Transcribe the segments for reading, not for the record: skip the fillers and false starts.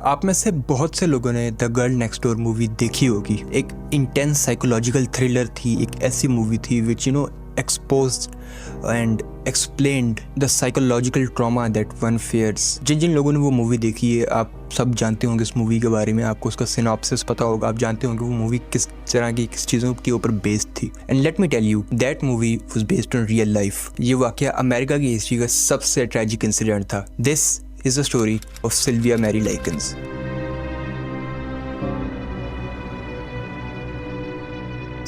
आप में से बहुत से लोगों ने the girl next door movie देखी होगी। एक इंटेंस साइकोलॉजिकल थ्रिलर थी, एक ऐसी मूवी थी विच exposed and explained the psychological trauma that one fears। जिन जिन लोगों ने वो मूवी देखी है, आप सब जानते होंगे इस मूवी के बारे में, आपको उसका सिनॉप्सिस पता होगा, आप जानते होंगे वो मूवी किस तरह की किस चीज़ों के ऊपर बेस्ड थी। And let me tell you that movie was based on real life. ये वाकया अमेरिका की हिस्ट्री का सबसे ट्रेजिक इंसिडेंट था। This is the story of Sylvia Mary Likens.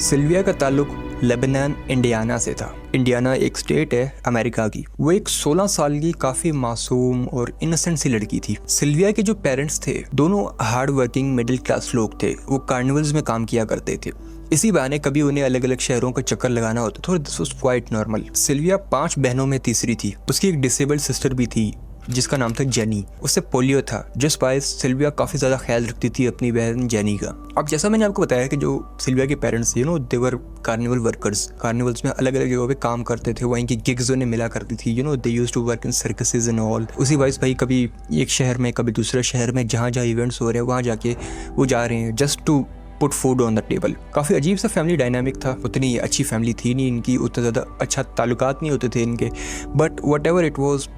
Sylvia का ताल्लुक लेबनान इंडियाना से था। इंडियाना एक स्टेट है अमेरिका की। वो एक 16 साल की काफी मासूम और इनोसेंट सी लड़की थी। सिल्विया के जो पेरेंट्स थे दोनों हार्ड वर्किंग मिडिल क्लास लोग थे। वो कार्निवल्स में काम किया करते थे। इसी बहाने कभी उन्हें अलग अलग शहरों का चक्कर लगाना होता था। This was quite normal. Sylvia 5 बहनों में तीसरी थी। उसकी एक डिसेबल्ड सिस्टर भी थी जिसका नाम था जेनी। उससे पोलियो था, जिस बायस सिल्विया काफ़ी ज़्यादा ख्याल रखती थी अपनी बहन जेनी का। अब जैसा मैंने आपको बताया कि जो सिल्विया के पेरेंट्स थे दे वर कार्निवल वर्कर्स। कार्निवल्स में अलग अलग जगहों पे काम करते थे। वहीं की गिग्स उन्हें मिला करती थी। They used to work in circuses and all. उसी वाइज भाई कभी एक शहर में कभी दूसरे शहर में जहाँ जहाँ इवेंट्स हो रहे हैं वहाँ जाके वो जा रहे हैं just to put food on the table. काफ़ी अजीब सा फैमिली डायनामिक था। उतनी अच्छी फैमिली थी नहीं इनकी, उतना ज़्यादा अच्छा ताल्लुकात नहीं होते थे इनके, but what ever it was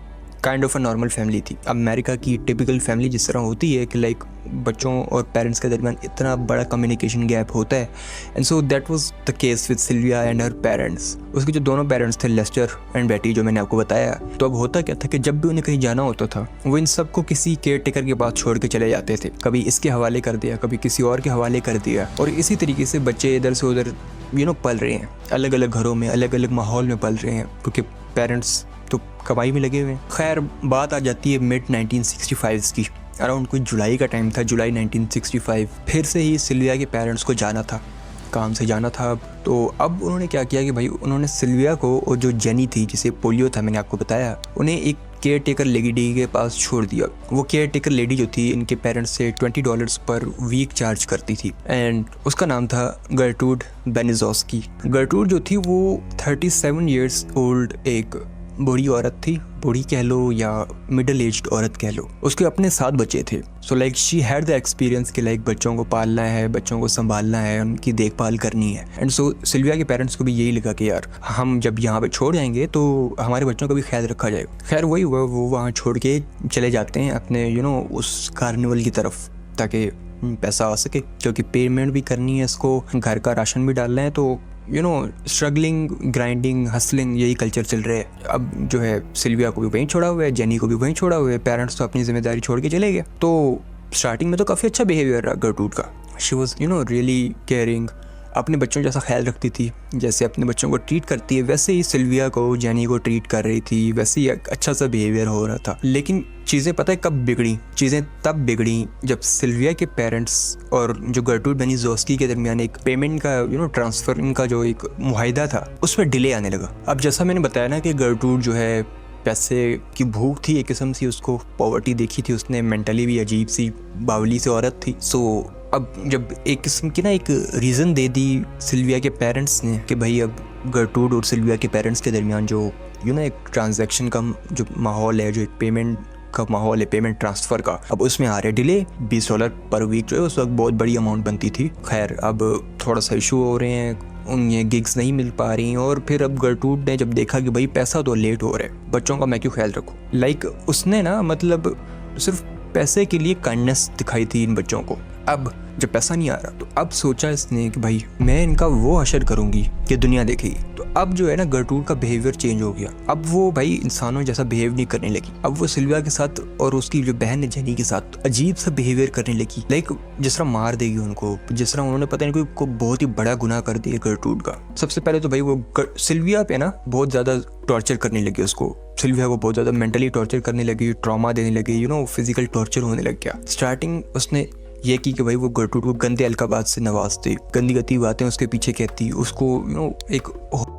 kind of a normal family थी। अमेरिका की टिपिकल फैमिली जिस तरह होती है कि लाइक बच्चों और पेरेंट्स के दरमियान इतना बड़ा कम्युनिकेशन गैप होता है। And so that was the case with Sylvia and her parents. उसके जो दोनों पेरेंट्स थे लेस्टर एंड बेटी, जो मैंने आपको बताया। तो अब होता क्या था कि जब भी उन्हें कहीं जाना होता था वो इन सबको किसी केयर टेकर के पास छोड़ के चले जाते थे। कभी इसके हवाले कर दिया, कभी किसी और के हवाले कर दिया, और इसी तरीके से बच्चे इधर से उधर पल रहे हैं। अलग अलग घरों में अलग अलग माहौल में पल रहे हैं क्योंकि पेरेंट्स तो कमाई में लगे हुए हैं। खैर बात आ जाती है मिड 1965 की। अराउंड कुछ जुलाई का टाइम था, जुलाई 1965। फिर से ही सिल्विया के पेरेंट्स को जाना था, काम से जाना था। तो अब उन्होंने क्या किया कि भाई उन्होंने सिल्विया को और जो जेनी थी जिसे पोलियो था मैंने आपको बताया, उन्हें एक केयर टेकर लेडी के पास छोड़ दिया। वो केयर टेकर लेडी जो थी इनके पेरेंट्स से $20 पर वीक चार्ज करती थी एंड उसका नाम था गर्टूड बेनिजोस्की। गर्टूड जो थी वो 37 ईयर्स ओल्ड एक बूढ़ी औरत थी। बूढ़ी कह लो या मिडिल एज्ड औरत कह लो। उसके अपने 7 बच्चे थे। So like she had the experience कि लाइक बच्चों को पालना है, बच्चों को संभालना है, उनकी देखभाल करनी है। एंड सो सिल्विया के पेरेंट्स को भी यही लगा कि यार हम जब यहाँ पे छोड़ जाएंगे तो हमारे बच्चों का भी ख्याल रखा जाएगा। खैर वही हुआ, वो वहाँ छोड़ के चले जाते हैं अपने उस कार्निवल की तरफ ताकि पैसा आ सके, क्योंकि पेमेंट भी करनी है, इसको घर का राशन भी डालना है। तो स्ट्रगलिंग, ग्राइंडिंग, हसलिंग, यही कल्चर चल रहा है। अब जो है सिल्विया को भी वहीं छोड़ा हुआ है, जेनी को भी वहीं छोड़ा हुआ है। पेरेंट्स तो अपनी जिम्मेदारी छोड़ के चले गए। तो स्टार्टिंग में तो काफ़ी अच्छा बिहेवियर रहा गर्टूड का। शी वॉज रियली केयरिंग, अपने बच्चों जैसा ख्याल रखती थी। जैसे अपने बच्चों को ट्रीट करती है वैसे ही सिल्विया को, जेनी को ट्रीट कर रही थी। वैसे ही अच्छा सा बिहेवियर हो रहा था। लेकिन चीज़ें पता है कब बिगड़ी? चीज़ें तब बिगड़ी जब सिल्विया के पेरेंट्स और जो गर्टूड बेनिजोस्की के दरमियान एक पेमेंट का ट्रांसफर का जो एक मुआहिदा था उसमें डिले आने लगा। अब जैसा मैंने बताया ना कि गर्टूड जो है पैसे की भूख थी एक किस्म से, उसको पॉवर्टी देखी थी उसने, मेंटली भी अजीब सी बावली सी औरत थी। सो अब जब एक किस्म की एक रीज़न दे दी सिल्विया के पेरेंट्स ने कि भाई अब गर्टूड और सिल्विया के पेरेंट्स के दरमियान जो एक ट्रांजैक्शन का जो माहौल है, जो एक पेमेंट का माहौल है, पेमेंट ट्रांसफ़र का, अब उसमें आ रहा है डिले। $20 पर वीक जो है उस वक्त बहुत बड़ी अमाउंट बनती थी। खैर अब थोड़ा सा इशू हो रहे हैं, उन्हें गिग्स नहीं मिल पा रही। और फिर अब गर्टूड ने जब देखा कि भाई पैसा तो लेट हो रहा है, बच्चों का मैं क्यों ख्याल रखूँ, लाइक उसने मतलब सिर्फ पैसे के लिए काइंडनेस दिखाई थी इन बच्चों को। अब जब पैसा नहीं आ रहा तो अब सोचा इसने कि भाई मैं इनका वो हशर करूंगी कि दुनिया देखेगी। तो अब जो है गर्टूड का बिहेवियर चेंज हो गया। अब वो भाई इंसानों जैसा बिहेव नहीं करने लगी। अब वो सिल्विया के साथ और उसकी जो बहन है जेनी के साथ अजीब सा बिहेवियर करने लगी। लाइक जिस तरह मार देगी उनको, जिस तरह उन्होंने पता नहीं को बहुत ही बड़ा गुनाह कर दिया गर्टूड का। सबसे पहले तो भाई वो सिल्विया पे बहुत ज़्यादा टॉर्चर करने लगी उसको। सिल्विया को बहुत ज़्यादा मेंटली टॉर्चर करने लगी, ट्रॉमा देने लगी, फिजिकल टॉर्चर होने लग गया। स्टार्टिंग उसने ये की कि भाई वो गर्टूड को गंदे अलकाबात से नवाजती, गंदी गंदी बातें उसके पीछे कहती, उसको एक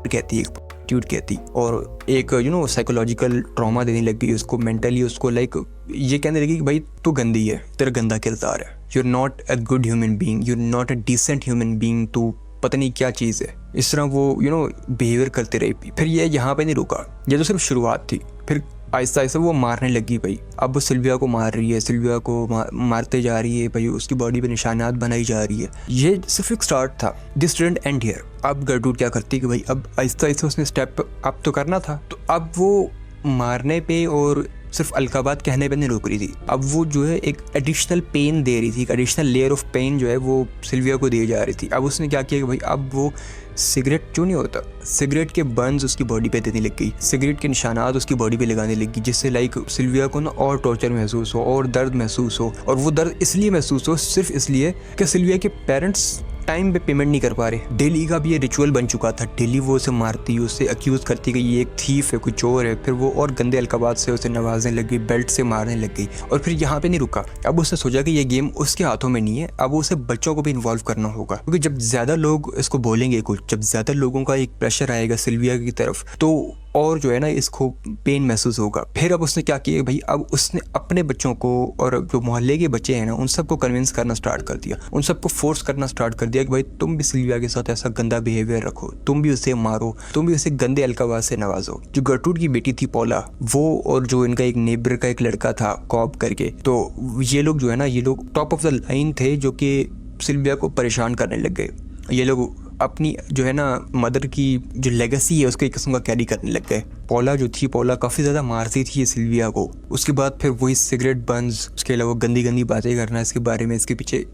कहती, एक एटीट्यूड कहती, और एक साइकोलॉजिकल ट्रॉमा देने लगी उसको मेंटली। उसको लाइक ये कहने लगी कि भाई तू गंदी है, तेरा गंदा किरदार है, you are not a good human being, you are not a decent human being, तू पता नहीं क्या चीज़ है। इस तरह वो बिहेवियर करते रही। फिर ये यहाँ पे नहीं रुका, ये तो सिर्फ शुरुआत थी। फिर आहिस्ता आहिस्ता वो मारने लगी भाई। अब वो सिल्विया को मार रही है, सिल्विया को मारते जा रही है भाई, उसकी बॉडी पे निशानात बनाई जा रही है। ये सिर्फ एक स्टार्ट था, दिस डिडंट एंड हियर। अब गर्टरूड क्या करती कि भाई अब आहिस्ता आहिस्ता उसने स्टेप अप तो करना था, तो अब वो मारने पे और सिर्फ अलकाबात कहने पे नहीं रुक रही थी। अब वो जो है एक एडिशनल पेन दे रही थी, एक एडिशनल लेयर ऑफ पेन जो है वो सिल्विया को दी जा रही थी। अब उसने क्या किया कि भाई अब वो सिगरेट जो नहीं होता, सिगरेट के बर्न्स उसकी बॉडी पे देने लग गई, सिगरेट के निशानात उसकी बॉडी पे लगाने लगी, जिससे लाइक सिल्विया को ना और टॉर्चर महसूस हो और दर्द महसूस हो। और वो दर्द इसलिए महसूस हो सिर्फ इसलिए कि सिल्विया के पेरेंट्स टाइम पे पेमेंट नहीं कर पा रहे। डेली का भी ये रिचुअल बन चुका था, डेली वो उसे मारती, उससे अक्यूज करती कि ये एक थीफ है, कोई चोर है। फिर वो और गंदे अलकाबात से उसे नवाजने लग गई, बेल्ट से मारने लग गई। और फिर यहाँ पे नहीं रुका, अब उसने सोचा कि ये गेम उसके हाथों में नहीं है, अब उसे बच्चों को भी इन्वॉल्व करना होगा, क्योंकि जब ज़्यादा लोग इसको बोलेंगे कुछ, जब ज़्यादा लोगों का एक प्रेशर आएगा सिल्विया की तरफ, तो और जो है ना इसको पेन महसूस होगा। फिर अब उसने क्या किया भाई, अब उसने अपने बच्चों को और जो मोहल्ले के बच्चे हैं ना उन सबको कन्विंस करना स्टार्ट कर दिया, उन सबको फोर्स करना स्टार्ट कर दिया कि भाई तुम भी सिल्विया के साथ ऐसा गंदा बिहेवियर रखो, तुम भी उसे मारो, तुम भी उसे गंदे अलकाबाज से नवाजो। जो गर्टरूड की बेटी थी पॉला, वो और जो इनका एक नेबर का एक लड़का था कॉब करके, तो ये लोग जो है ना, ये लोग टॉप ऑफ द लाइन थे जो कि सिल्विया को परेशान करने लग गए। ये लोग अपनी जो है ना मदर की जो लेगेसी है उसको एक किस्म का कैरी करने लग गए। पॉला जो थी, पॉला काफ़ी ज़्यादा मारती थी ये सिल्विया को। उसके बाद फिर वही सिगरेट बंस, उसके अलावा गंदी गंदी बातें करना इसके बारे में, इसके पीछे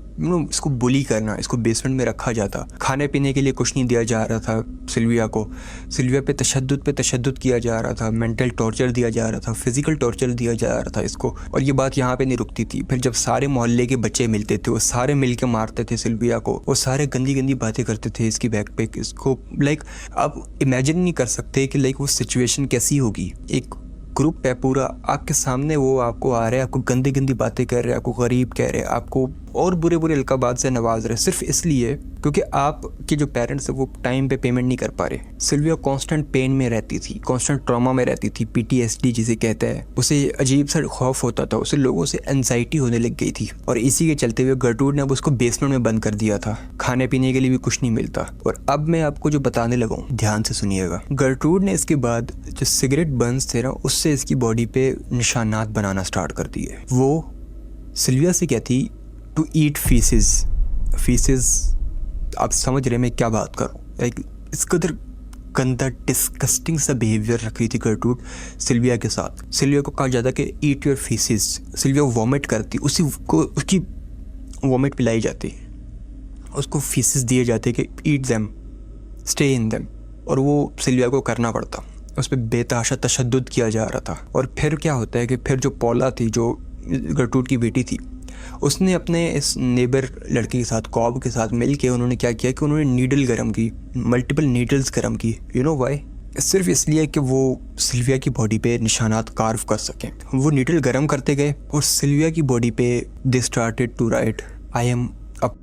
इसको बुली करना, इसको बेसमेंट में रखा जाता। खाने पीने के लिए कुछ नहीं दिया जा रहा था सिल्विया को, सिल्विया पे तशद्दुद किया जा रहा था, मेंटल टॉर्चर दिया जा रहा था, फिजिकल टॉर्चर दिया जा रहा था इसको। और ये बात यहाँ पे नहीं रुकती थी, फिर जब सारे मोहल्ले के बच्चे मिलते थे वो सारे मिल के मारते थे सिल्विया को, वो सारे गंदी गंदी बातें करते थे इसकी बैक पे। इसको लाइक आप इमेजिन नहीं कर सकते कि लाइक वो सिचुएशन कैसी होगी। एक ग्रुप है पूरा आपके सामने, वो आपको आ रहे हैं, आपको गंदी गंदी बातें कर रहे हैं, आपको गरीब कह रहे हैं, आपको और बुरे बुरे अलकाबात से नवाज रहे, सिर्फ इसलिए क्योंकि आपके जो पेरेंट्स हैं वो टाइम पे पेमेंट नहीं कर पा रहे। सिल्विया कांस्टेंट पेन में रहती थी, कांस्टेंट ट्रॉमा में रहती थी, PTSD जिसे कहते हैं। उसे अजीब सा खौफ होता था, उसे लोगों से एंजाइटी होने लग गई थी। और इसी के चलते हुए गर्टरूड ने अब उसको बेसमेंट में बंद कर दिया था, खाने पीने के लिए भी कुछ नहीं मिलता। और अब मैं आपको जो बताने लगा हूँ ध्यान से सुनिएगा। गर्टरूड ने इसके बाद जो सिगरेट बर्न्स थे ना उससे इसकी बॉडी पे निशानात बनाना स्टार्ट कर दिए। वो सिल्विया से कहती टू ईट फीसेस। आप समझ रहे मैं क्या बात कर रहा हूँ। लाइक इस कदर गंदा डिस्कस्टिंग सा बिहेवियर रख रही थी गर्टरूड सिल्विया के साथ। सिल्विया को कहा जाता कि eat your feces. Sylvia vomit करती, उसकी वॉमिट पिलाई जाती, उसको फीसेस दिए जाते कि eat them, stay in them. और वो सिल्विया को करना पड़ता, उस पर बेतहाशा तशद्दुद किया जा रहा था। और फिर क्या होता है कि फिर जो पॉला थी, जो गर्टरूड की बेटी थी, उसने अपने इस नेबर लड़के के साथ, कॉब के साथ मिल के उन्होंने क्या किया कि उन्होंने नीडल गर्म की, मल्टीपल नीडल्स गर्म की। You know why? सिर्फ इसलिए कि वो सिल्विया की बॉडी पे निशानात कार्व कर सकें। वो नीडल गर्म करते गए और सिल्विया की बॉडी पे they started to write I am up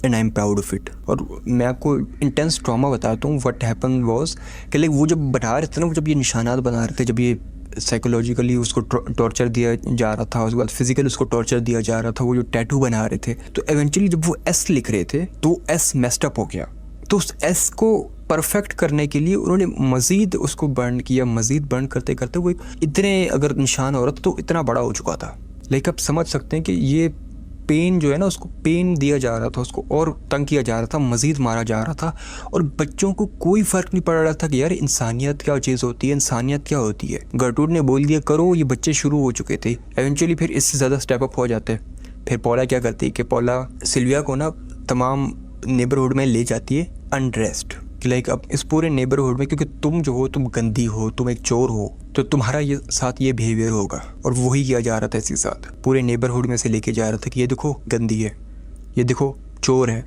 and I am proud of it. और मैं आपको इंटेंस ट्रॉमा बताता हूँ। व्हाट हैपन वाज कि लाइक वो जब बना रहे थे ना, वो जब ये निशानात बना रहे थे, जब ये साइकोलॉजिकली उसको टॉर्चर दिया जा रहा था, उसके बाद फिजिकली उसको टॉर्चर दिया जा रहा था, वो जो टैटू बना रहे थे, तो इवेंचुअली जब वो S लिख रहे थे तो S मेस्ड अप हो गया। तो उस S को परफेक्ट करने के लिए उन्होंने मज़ीद उसको बर्न किया, मज़ीद बर्न करते करते वो इतने अगर निशान हो रहा था तो इतना बड़ा हो चुका था। लेकिन आप समझ सकते हैं कि ये पेन जो है ना, उसको पेन दिया जा रहा था, उसको और तंग किया जा रहा था, मज़ीद मारा जा रहा था। और बच्चों को कोई फ़र्क नहीं पड़ रहा था कि यार इंसानियत क्या चीज़ होती है, इंसानियत क्या होती है। गर्टरूड ने बोल दिया करो, ये बच्चे शुरू हो चुके थे। एवेंचुअली फिर इससे ज़्यादा स्टेप अप हो जाते। फिर पॉला क्या करती है कि पॉला सिल्विया को ना तमाम नेबरहुड में ले जाती है अनड्रेस्ड, कि लाइक अब इस पूरे नेबरहुड में, क्योंकि तुम जो हो तुम गंदी हो, तुम एक चोर हो, तो तुम्हारा ये साथ ये बिहेवियर होगा। और वही किया जा रहा था इसके साथ। पूरे नेबरहुड में से लेके जा रहा था कि ये देखो गंदी है, ये देखो चोर है,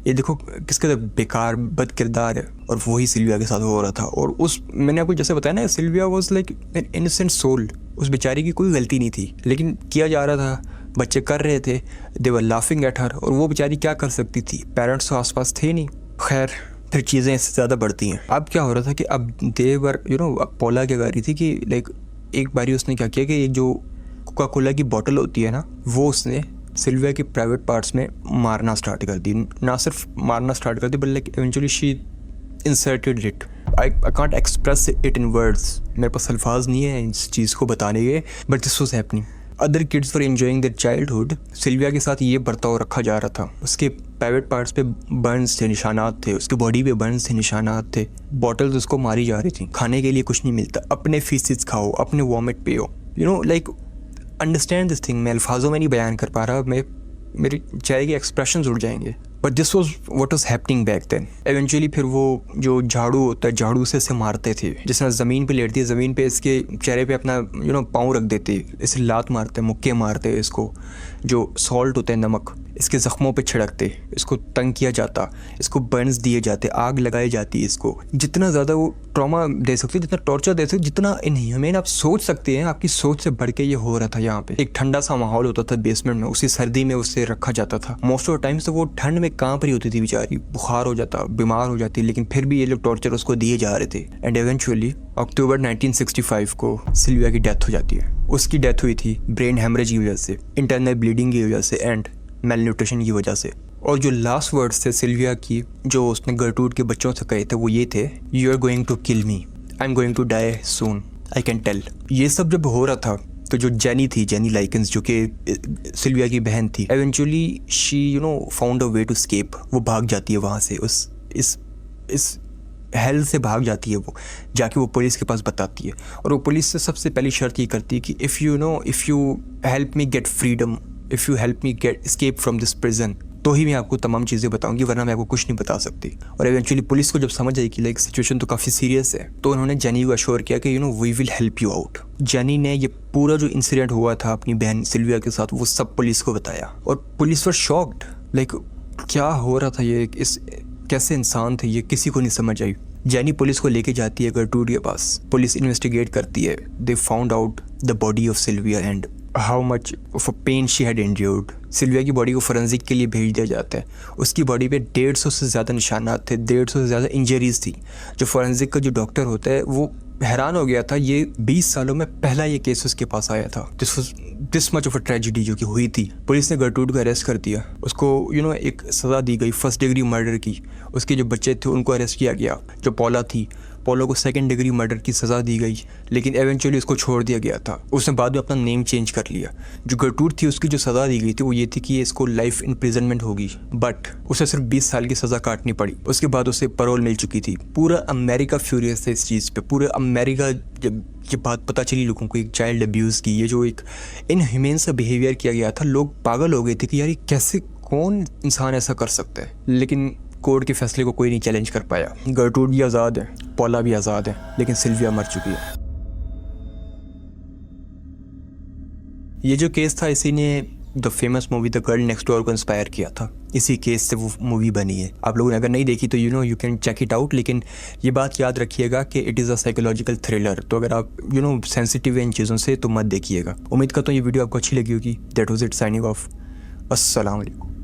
ये देखो किसका बेकार बद किरदार है। और वही सिल्विया के साथ हो रहा था। और उस मैंने आपको जैसे बताया ना, Sylvia was like an innocent soul. उस बेचारी की कोई गलती नहीं थी, लेकिन किया जा रहा था, बच्चे कर रहे थे, दे वर लाफिंग एट हर। और वो बेचारी क्या कर सकती थी, पेरेंट्स तो आसपास थे नहीं। खैर फिर चीज़ें इससे ज़्यादा बढ़ती हैं। अब क्या हो रहा था कि अब देवर अब पॉला क्या कर रही थी कि लाइक एक बारी उसने क्या किया कि एक जो कोका कोला की बोतल होती है ना, वो उसने सिल्विया के प्राइवेट पार्ट्स में मारना स्टार्ट कर दी। ना सिर्फ मारना स्टार्ट कर दी, but like eventually she inserted it. I can't express it in words. मेरे पास अल्फाज नहीं है इस चीज़ को बताने के, but this was happening. Other kids for enjoying their childhood. Sylvia के साथ ये बर्ताव रखा जा रहा था। उसके प्राइवेट पार्ट्स पे बर्न्स थे, निशानात थे, उसकी बॉडी पे बर्न्स थे, निशानात थे। बॉटल्स उसको मारी जा रही थी। खाने के लिए कुछ नहीं मिलता। अपने फीसिस खाओ, अपने वॉमिट पियो, you know like understand this thing. मैं अल्फाजों में नहीं बयान कर पा रहा, मेरे चेहरे के एक्सप्रेशंस उड़ जाएंगे, but this was what was happening back then. Eventually फिर वो जो झाड़ू होता है, झाड़ू से इसे मारते थे। जिस तरह ज़मीन पे लेटती है, ज़मीन पे इसके चेहरे पे अपना पाँव रख देते, इसे लात मारते, मुक्के मारते, इसको जो सॉल्ट होता है, नमक, इसके ज़ख्मों पे छिड़कते, इसको तंग किया जाता, इसको बर्न्स दिए जाते, आग लगाई जाती है इसको। जितना ज़्यादा वो ट्रॉमा दे सकते, जितना टॉर्चर दे सकते, जितना इनह्यूमन आप सोच सकते हैं, आपकी सोच से बढ़ के ये हो रहा था। यहाँ पे एक ठंडा सा माहौल होता था बेसमेंट में, उसी सर्दी में उसे रखा जाता था। मोस्ट ऑफ टाइम्स तो वो ठंड में कांप रही होती थी बेचारी, बुखार हो जाता, बीमार हो जाती, लेकिन फिर भी ये लोग टॉर्चर उसको दिए जा रहे थे। एंड एवेंचुअली अक्टूबर 1965 को सिल्विया की डेथ हो जाती है। उसकी डेथ हुई थी ब्रेन हेमरेज की वजह से, इंटरनल ब्लीडिंग की वजह से एंड मेल न्यूट्रिशन की वजह से। और जो लास्ट वर्ड्स थे सिल्विया की, जो उसने गर्टूड के बच्चों से कहे थे, वो ये थे, you are going to kill me, I am going to die soon, I can tell. ये सब जब हो रहा था तो जो जेनी थी, जेनी लाइकन्स, जो कि सिल्विया की बहन थी, eventually she found a way to escape. वो भाग जाती है वहाँ से, इस हेल से भाग जाती है। वो जाके वो पुलिस के पास बताती है, और वो पुलिस से सबसे पहली शर्त ये करती है कि if you help me get freedom, if you help me gate escape from this prison, तो ही मैं आपको तमाम चीज़ें बताऊंगी, वरना मैं आपको कुछ नहीं बता सकती। और एवेंचुअली पुलिस को जब समझ आई कि लाइक सिचुएशन तो काफ़ी सीरियस है, तो उन्होंने जेनी को अश्योर किया कि we will help you out. Jenny ने ये पूरा जो इंसिडेंट हुआ था अपनी बहन सिल्विया के साथ, वो सब पुलिस को बताया, और पुलिस वर शॉक्ड, लाइक क्या हो रहा था, ये इस कैसे इंसान थे ये, किसी को नहीं समझ आई। जेनी पुलिस को लेके जाती है गर्टूड के पास, पुलिस इन्वेस्टिगेट करती है, they found out the body of Sylvia and how much of a pain she had endured. Sylvia की बॉडी को फोरेंसिक के लिए भेज दिया जाता है। उसकी बॉडी पे 150 से ज़्यादा निशानात थे, 150 से ज़्यादा इंजरीज थी। जो फोरेंसिक का जो डॉक्टर होता है वो हैरान हो गया था, ये 20 सालों में पहला ये केस उसके पास आया था। This much of a tragedy जो कि हुई थी। पुलिस ने गर्टूड को अरेस्ट कर दिया, उसको एक सज़ा दी गई 1st डिग्री मर्डर की। उसके जो बच्चे थे उनको अरेस्ट किया गया। जो पॉला थी, पोलो को 2nd डिग्री मर्डर की सज़ा दी गई, लेकिन एवेंचुअली उसको छोड़ दिया गया था। उसने बाद में अपना नेम चेंज कर लिया। जो गर्टूड थी, उसकी जो सज़ा दी गई थी वो ये थी कि इसको लाइफ इम्प्रिजनमेंट होगी, बट उसे सिर्फ 20 साल की सज़ा काटनी पड़ी। उसके बाद उसे पैरोल मिल चुकी थी। पूरा अमेरिका फ्यूरियस था इस चीज़ पे। पूरा अमेरिका, जब ये बात पता चली लोगों को, एक चाइल्ड अब्यूज़ की, ये जो एक इनह्यूमेन सा बिहेवियर किया गया था, लोग पागल हो गए थे कि यार ये कैसे, कौन इंसान ऐसा कर सकता है। लेकिन कोर्ट के फैसले को कोई नहीं चैलेंज कर पाया। गर्टूड भी आज़ाद है, पॉला भी आज़ाद है, लेकिन सिल्विया मर चुकी है। ये जो केस था, इसी ने the famous movie the girl next door को इंस्पायर किया था। इसी केस से वो मूवी बनी है। आप लोगों ने अगर नहीं देखी तो you can check it out, लेकिन ये बात याद रखिएगा कि it is a psychological thriller. तो अगर आप सेंसिटिव है इन चीज़ों से तो मत देखिएगा। उम्मीद करता हूँ ये वीडियो आपको अच्छी लगी होगी। That was it, signing off. अस्सलाम वालेकुम।